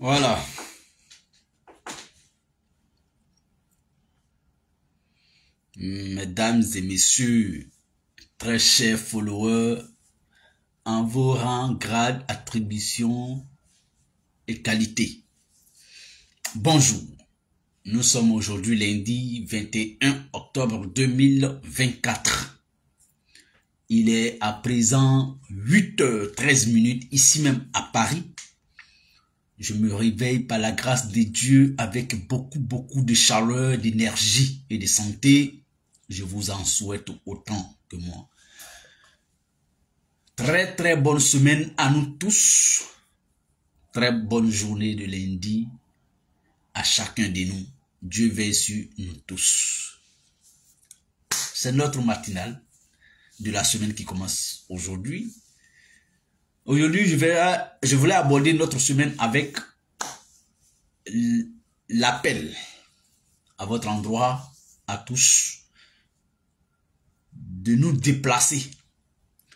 Voilà. Mesdames et messieurs, très chers followers, en vos rangs, grades, attributions et qualités. Bonjour. Nous sommes aujourd'hui lundi 21 octobre 2024. Il est à présent 8h13 ici même à Paris. Je me réveille par la grâce de Dieu avec beaucoup de chaleur, d'énergie et de santé. Je vous en souhaite autant que moi. Très bonne semaine à nous tous. Très bonne journée de lundi à chacun de nous. Dieu veille sur nous tous. C'est notre matinale de la semaine qui commence aujourd'hui. Aujourd'hui, je voulais aborder notre semaine avec l'appel à votre endroit, à tous, de nous déplacer,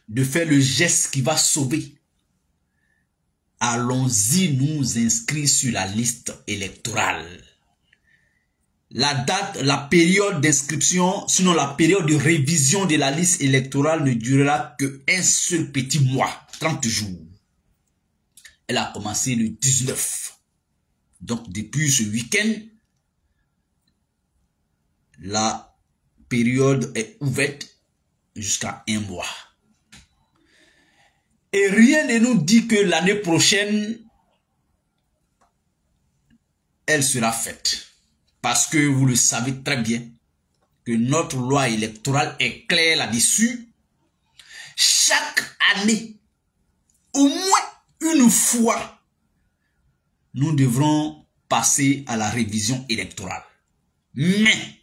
de faire le geste qui va sauver. Allons-y nous inscrire sur la liste électorale. La date, la période d'inscription, sinon la période de révision de la liste électorale ne durera qu'un seul petit mois, 30 jours. Elle a commencé le 19. Donc depuis ce week-end, la période est ouverte jusqu'à un mois. Et rien ne nous dit que l'année prochaine, elle sera faite. Parce que vous le savez très bien que notre loi électorale est claire là-dessus. Chaque année, au moins une fois, nous devrons passer à la révision électorale. Mais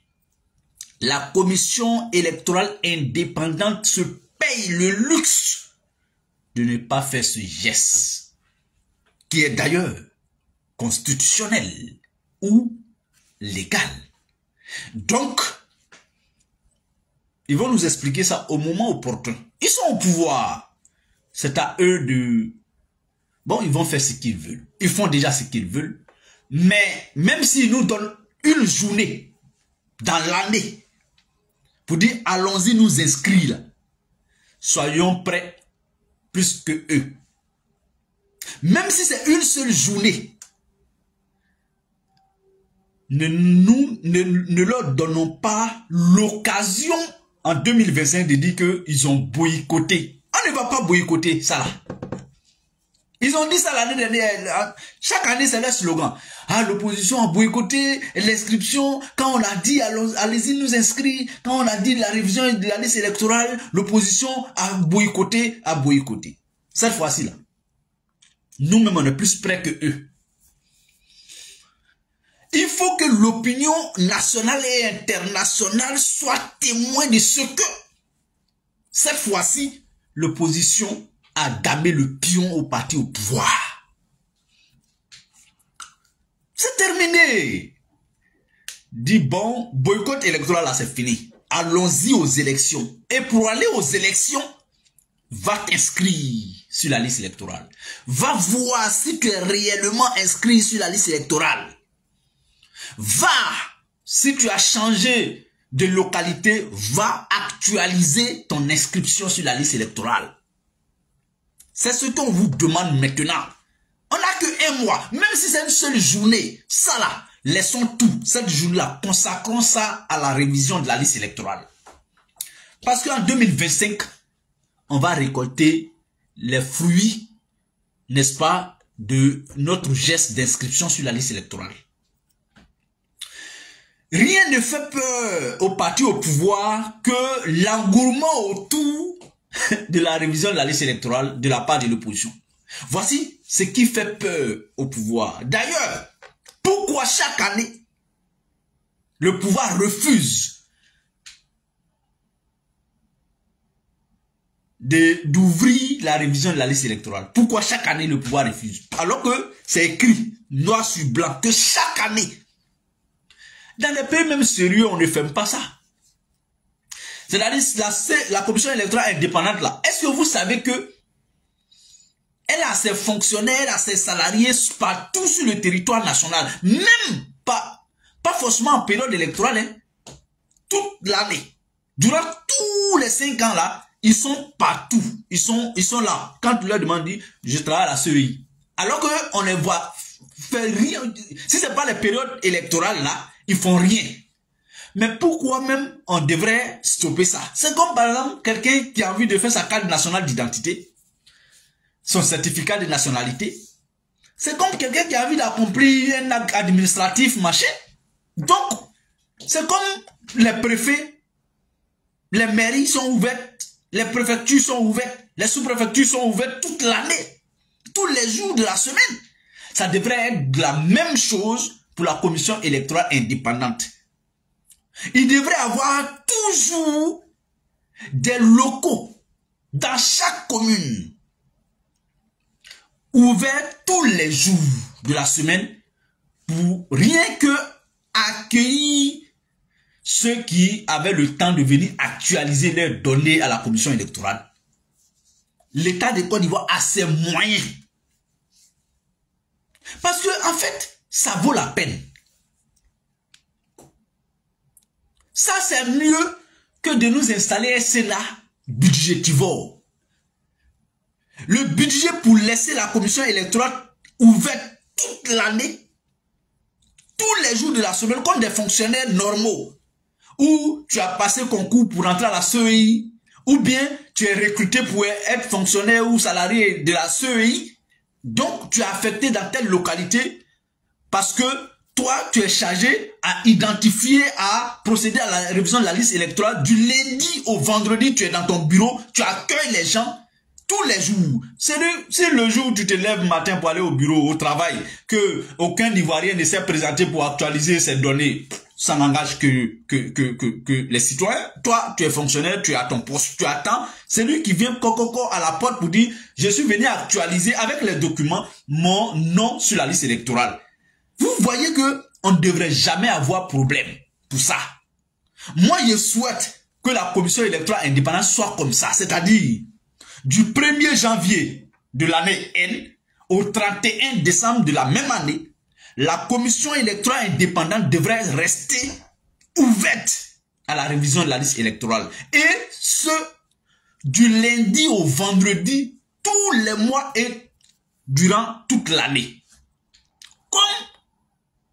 la commission électorale indépendante se paye le luxe de ne pas faire ce geste, qui est d'ailleurs constitutionnel ou légal. Donc, ils vont nous expliquer ça au moment opportun. Ils sont au pouvoir. C'est à eux de... Bon, ils vont faire ce qu'ils veulent. Ils font déjà ce qu'ils veulent. Mais même s'ils nous donnent une journée dans l'année pour dire allons-y nous inscrire, soyons prêts plus que eux. Même si c'est une seule journée, ne leur donnons pas l'occasion en 2025 de dire qu'ils ont boycotté. On ne va pas boycotter ça là. Ils ont dit ça l'année dernière. Chaque année, c'est leur slogan. Ah, l'opposition a boycotté l'inscription. Quand on a dit allez-y nous inscrire, quand on a dit la révision de la liste électorale, l'opposition a boycotté, Cette fois-ci là, nous-mêmes on est plus près que eux. Il faut que l'opinion nationale et internationale soit témoin de ce que, cette fois-ci, l'opposition a damé le pion au parti au pouvoir. C'est terminé. Dit bon, boycott électoral là, c'est fini. Allons-y aux élections. Et pour aller aux élections, va t'inscrire sur la liste électorale. Va voir si tu es réellement inscrit sur la liste électorale. Va, si tu as changé de localité, va actualiser ton inscription sur la liste électorale. C'est ce qu'on vous demande maintenant. On n'a que un mois, même si c'est une seule journée. Ça là, laissons tout. Cette journée-là, consacrons ça à la révision de la liste électorale. Parce qu'en 2025, on va récolter les fruits, n'est-ce pas, de notre geste d'inscription sur la liste électorale. Rien ne fait peur au parti au pouvoir que l'engouement autour de la révision de la liste électorale de la part de l'opposition. Voici ce qui fait peur au pouvoir. D'ailleurs, pourquoi chaque année, le pouvoir refuse d'ouvrir la révision de la liste électorale? Pourquoi chaque année le pouvoir refuse? Alors que c'est écrit noir sur blanc que chaque année, dans les pays même sérieux, on ne fait pas ça. C'est-à-dire la commission électorale indépendante là. Est-ce que vous savez que Elle a ses fonctionnaires, a ses salariés partout sur le territoire national. Même pas forcément en période électorale, hein, toute l'année. Durant tous les 5 ans là, ils sont partout. Ils sont là. Quand tu leur demandes, je travaille à la CEI. Alors qu'on les voit faire rien. Si ce n'est pas les périodes électorales là, ils font rien. Mais pourquoi même on devrait stopper ça? C'est comme par exemple quelqu'un qui a envie de faire sa carte nationale d'identité, son certificat de nationalité. C'est comme quelqu'un qui a envie d'accomplir un acte administratif, machin. Donc, c'est comme les préfets, les mairies sont ouvertes, les préfectures sont ouvertes, les sous-préfectures sont ouvertes toute l'année, tous les jours de la semaine. Ça devrait être la même chose pour la commission électorale indépendante. Il devrait avoir toujours des locaux dans chaque commune, ouverts tous les jours de la semaine pour rien que accueillir ceux qui avaient le temps de venir actualiser leurs données à la commission électorale. L'État de Côte d'Ivoire a ses moyens. Parce que, en fait, ça vaut la peine. Ça, c'est mieux que de nous installer un Sénat budgétivore. Le budget pour laisser la commission électorale ouverte toute l'année, tous les jours de la semaine, comme des fonctionnaires normaux, où tu as passé concours pour entrer à la CEI, ou bien tu es recruté pour être fonctionnaire ou salarié de la CEI, donc tu es affecté dans telle localité parce que toi, tu es chargé à identifier, à procéder à la révision de la liste électorale du lundi au vendredi. Tu es dans ton bureau, tu accueilles les gens tous les jours. C'est le jour où tu te lèves le matin pour aller au bureau, au travail, que aucun Ivoirien ne s'est présenté pour actualiser ses données. Ça n'engage que les citoyens. Toi, tu es fonctionnaire, tu es à ton poste, tu attends. C'est lui qui vient coco à la porte pour dire, je suis venu actualiser avec les documents mon nom sur la liste électorale. Vous voyez que on ne devrait jamais avoir problème pour ça. Moi, je souhaite que la commission électorale indépendante soit comme ça. C'est-à-dire, du 1er janvier de l'année N au 31 décembre de la même année, la commission électorale indépendante devrait rester ouverte à la révision de la liste électorale. Et ce, du lundi au vendredi, tous les mois et durant toute l'année. Comme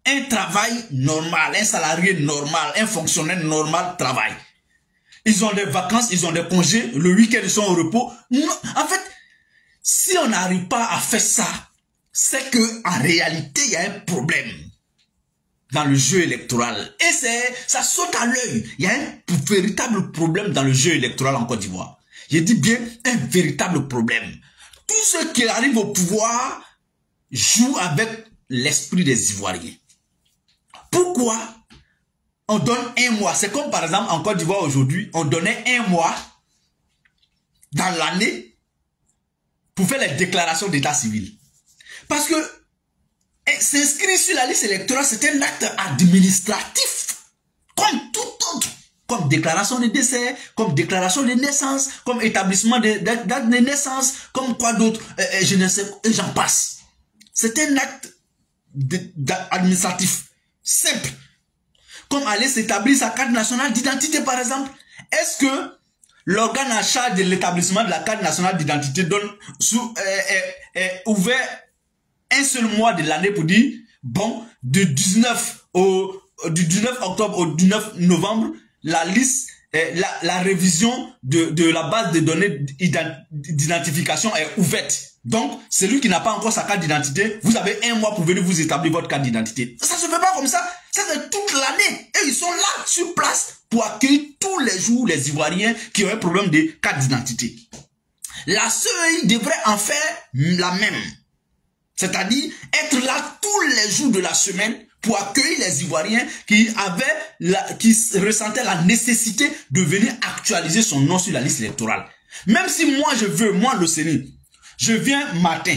un travail normal, un salarié normal, un fonctionnaire normal travaille. Ils ont des vacances, ils ont des congés, le week-end ils sont au repos. Non, en fait, si on n'arrive pas à faire ça, c'est que en réalité, il y a un problème dans le jeu électoral. Et ça saute à l'œil. Il y a un véritable problème dans le jeu électoral en Côte d'Ivoire. Je dis bien un véritable problème. Tous ceux qui arrivent au pouvoir jouent avec l'esprit des Ivoiriens. Pourquoi on donne un mois? C'est comme par exemple en Côte d'Ivoire aujourd'hui, on donnait un mois dans l'année pour faire les déclarations d'état civil. Parce que s'inscrire sur la liste électorale, c'est un acte administratif, comme tout autre, comme déclaration de décès, comme déclaration de naissance, comme établissement de date de naissance, comme quoi d'autre, je ne sais, et j'en passe. C'est un acte administratif simple, comme aller s'établir sa carte nationale d'identité par exemple. Est-ce que l'organe en charge de l'établissement de la carte nationale d'identité donne ouvert un seul mois de l'année pour dire, bon, du 19 octobre au 19 novembre, la liste, la révision de la base de données d'identification est ouverte. Donc, celui qui n'a pas encore sa carte d'identité, vous avez un mois pour venir vous établir votre carte d'identité. Ça se fait pas comme ça. Ça c'est toute l'année. Et ils sont là, sur place, pour accueillir tous les jours les Ivoiriens qui ont un problème de carte d'identité. La CEI devrait en faire la même. C'est-à-dire être là tous les jours de la semaine pour accueillir les Ivoiriens qui ressentaient la nécessité de venir actualiser son nom sur la liste électorale. Même si moi je veux, moi le Séné, je viens matin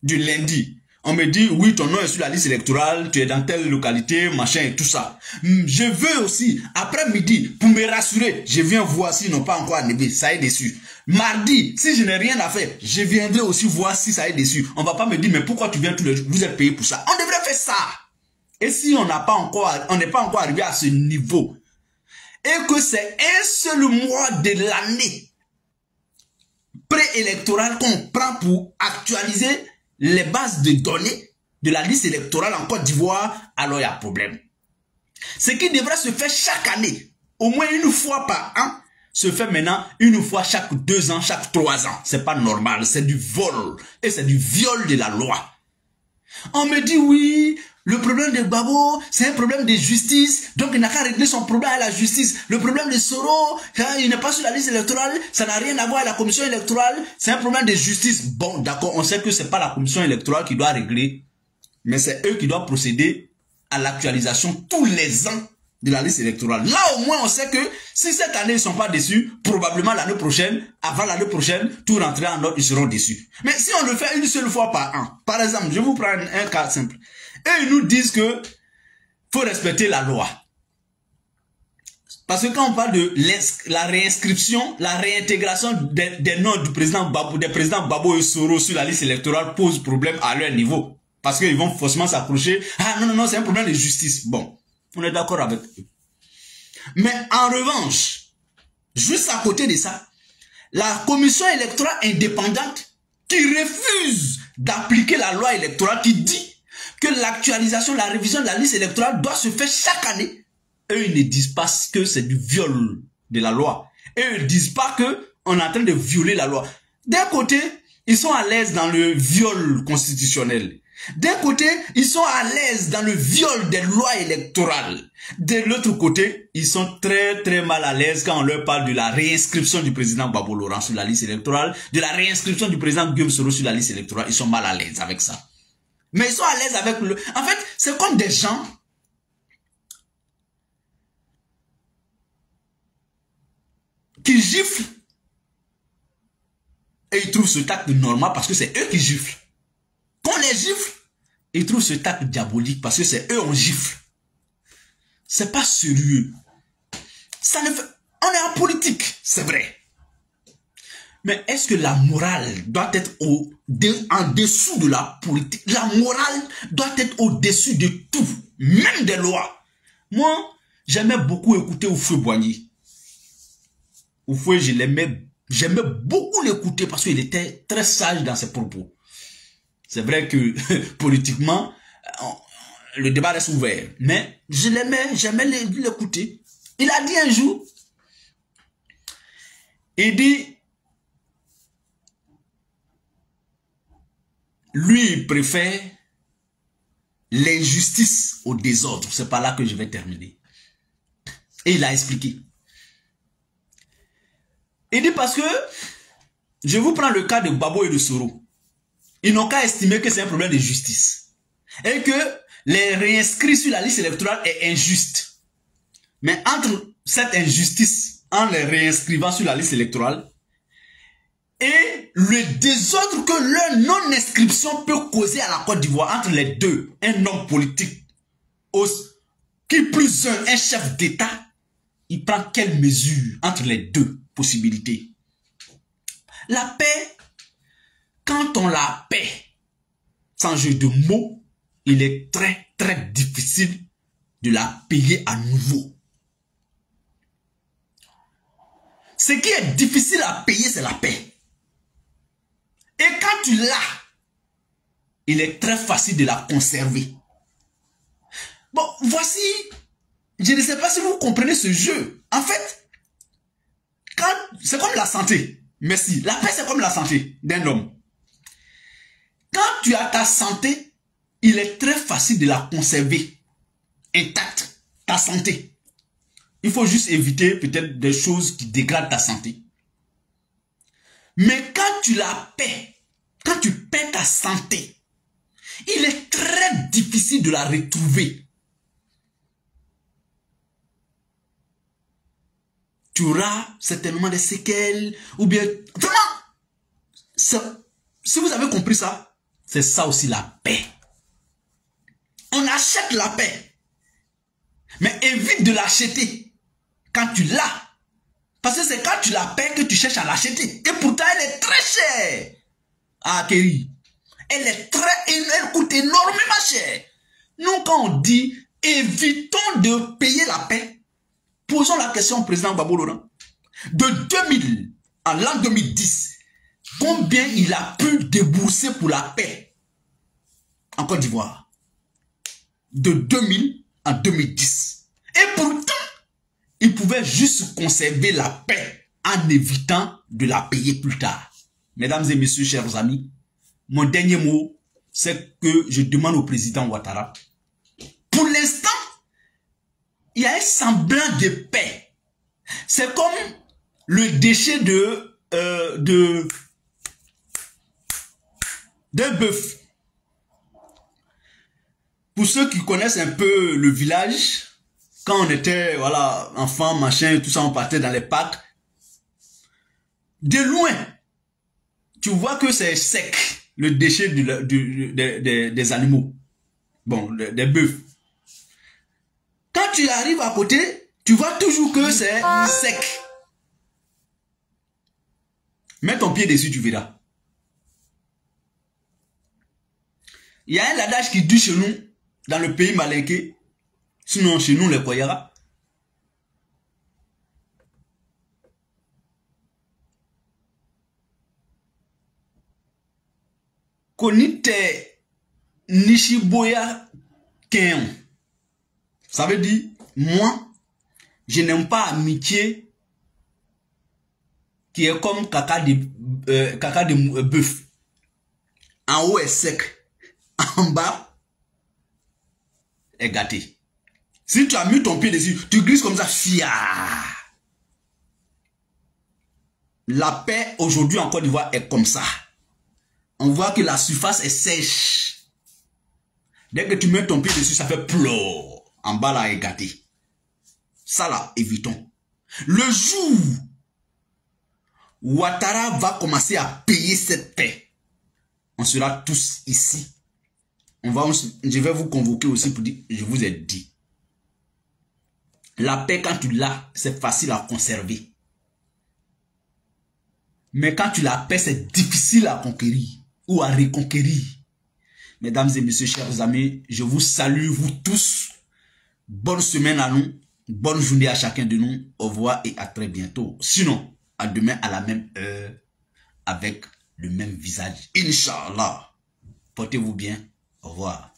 du lundi, On me dit, oui, ton nom est sur la liste électorale, tu es dans telle localité, machin et tout ça. Je veux aussi, après-midi, pour me rassurer, je viens voir s'ils n'ont pas encore annulé, ça est dessus. Mardi, si je n'ai rien à faire, je viendrai aussi voir si ça est dessus. On ne va pas me dire, mais pourquoi tu viens tous les jours, vous êtes payé pour ça. On devrait faire ça. Et si on n'est pas encore arrivé à ce niveau, et que c'est un seul mois de l'année préélectorale qu'on prend pour actualiser les bases de données de la liste électorale en Côte d'Ivoire, alors il y a problème. Ce qui devrait se faire chaque année, au moins une fois par an, se fait maintenant une fois chaque 2 ans, chaque 3 ans. C'est pas normal, c'est du vol et c'est du viol de la loi. On me dit oui, le problème de Gbagbo, c'est un problème de justice, donc il n'a qu'à régler son problème à la justice. Le problème de Soro, il n'est pas sur la liste électorale, ça n'a rien à voir avec la commission électorale, c'est un problème de justice. Bon, d'accord, on sait que c'est pas la commission électorale qui doit régler, mais c'est eux qui doivent procéder à l'actualisation tous les ans de la liste électorale. Là, au moins, on sait que si cette année, ils ne sont pas déçus, probablement l'année prochaine, avant l'année prochaine, tout rentrera en ordre, ils seront déçus. Mais si on le fait une seule fois par an, par exemple, je vous prends un cas simple. Et ils nous disent que faut respecter la loi. Parce que quand on parle de la réinscription, la réintégration des noms du président Gbagbo, des présidents Gbagbo et Soro sur la liste électorale pose problème à leur niveau. Parce qu'ils vont forcément s'accrocher. Ah non, non, non, c'est un problème de justice. Bon, on est d'accord avec eux. Mais en revanche, juste à côté de ça, la commission électorale indépendante qui refuse d'appliquer la loi électorale, qui dit que l'actualisation, la révision de la liste électorale doit se faire chaque année. Eux, ils ne disent pas que c'est du viol de la loi. Et ils ne disent pas qu'on est en train de violer la loi. D'un côté, ils sont à l'aise dans le viol constitutionnel. D'un côté, ils sont à l'aise dans le viol des lois électorales. De l'autre côté, ils sont très très mal à l'aise quand on leur parle de la réinscription du président Gbagbo Laurent sur la liste électorale, de la réinscription du président Guillaume Soro sur la liste électorale. Ils sont mal à l'aise avec ça. Mais ils sont à l'aise avec le... En fait, c'est comme des gens qui giflent et ils trouvent ce tact normal parce que c'est eux qui giflent. Quand on les gifle, ils trouvent ce tact diabolique parce que c'est eux on gifle. C'est pas sérieux. Ça ne fait... On est en politique, c'est vrai. Mais est-ce que la morale doit être en dessous de la politique? La morale doit être au-dessus de tout, même des lois. Moi, j'aimais beaucoup écouter Oufoué Boigny. Oufoué, j'aimais beaucoup l'écouter parce qu'il était très sage dans ses propos. C'est vrai que politiquement, le débat reste ouvert. Mais je l'aimais, j'aimais l'écouter. Il a dit un jour, il dit, lui, il préfère l'injustice au désordre. C'est par là que je vais terminer. Et il a expliqué. Il dit parce que, je vous prends le cas de Gbagbo et de Soro. Ils n'ont qu'à estimer que c'est un problème de justice. Et que les réinscrits sur la liste électorale est injuste. Mais entre cette injustice, en les réinscrivant sur la liste électorale, et le désordre que leur non-inscription peut causer à la Côte d'Ivoire, entre les deux, un homme politique, qui plus un chef d'État, il prend quelle mesure entre les deux possibilités? La paix, quand on la paie, sans jeu de mots, il est très très difficile de la payer à nouveau. Ce qui est difficile à payer, c'est la paix. Et quand tu l'as, il est très facile de la conserver. Bon, voici, je ne sais pas si vous comprenez ce jeu. En fait, c'est comme la santé. Merci. La paix, c'est comme la santé d'un homme. Quand tu as ta santé, il est très facile de la conserver intacte, ta santé. Il faut juste éviter peut-être des choses qui dégradent ta santé. Mais quand tu la paies, quand tu paies ta santé, il est très difficile de la retrouver. Tu auras certainement des séquelles, ou bien... Vraiment, si vous avez compris ça, c'est ça aussi la paix. On achète la paix. Mais évite de l'acheter quand tu l'as. Parce que c'est quand tu la paies que tu cherches à l'acheter. Et pourtant, elle est très chère à acquérir. Elle coûte énormément cher. Nous, quand on dit évitons de payer la paix, posons la question au président Gbagbo Laurent. De 2000 à l'an 2010, combien il a pu débourser pour la paix en Côte d'Ivoire? De 2000 à 2010. Et pourtant, il pouvait juste conserver la paix en évitant de la payer plus tard. Mesdames et messieurs, chers amis, mon dernier mot, c'est que je demande au président Ouattara, pour l'instant, il y a un semblant de paix. C'est comme le déchet d'un bœuf. Pour ceux qui connaissent un peu le village, quand on était, voilà, enfant, machin, tout ça, on partait dans les parcs. De loin, tu vois que c'est sec, le déchet des animaux. Bon, des bœufs. Quand tu arrives à côté, tu vois toujours que c'est sec. Mets ton pied dessus, tu verras. Il y a un adage qui dit chez nous, dans le pays malinké, sinon chez nous les Koyara. Konite Nishiboya Ken. Ça veut dire, moi, je n'aime pas amitié qui est comme caca de bœuf. En haut est sec, en bas est gâté. Si tu as mis ton pied dessus, tu glisses comme ça, fia. La paix aujourd'hui en Côte d'Ivoire est comme ça. On voit que la surface est sèche. Dès que tu mets ton pied dessus, ça fait plop. En bas là est gâté. Ça là, évitons. Le jour où Ouattara va commencer à payer cette paix, on sera tous ici. Je vais vous convoquer aussi pour dire, je vous ai dit. La paix, quand tu l'as, c'est facile à conserver. Mais quand tu la paies, c'est difficile à conquérir ou à reconquérir. Mesdames et messieurs, chers amis, je vous salue, vous tous. Bonne semaine à nous. Bonne journée à chacun de nous. Au revoir et à très bientôt. Sinon, à demain à la même heure, avec le même visage. Inch'Allah. Portez-vous bien. Au revoir.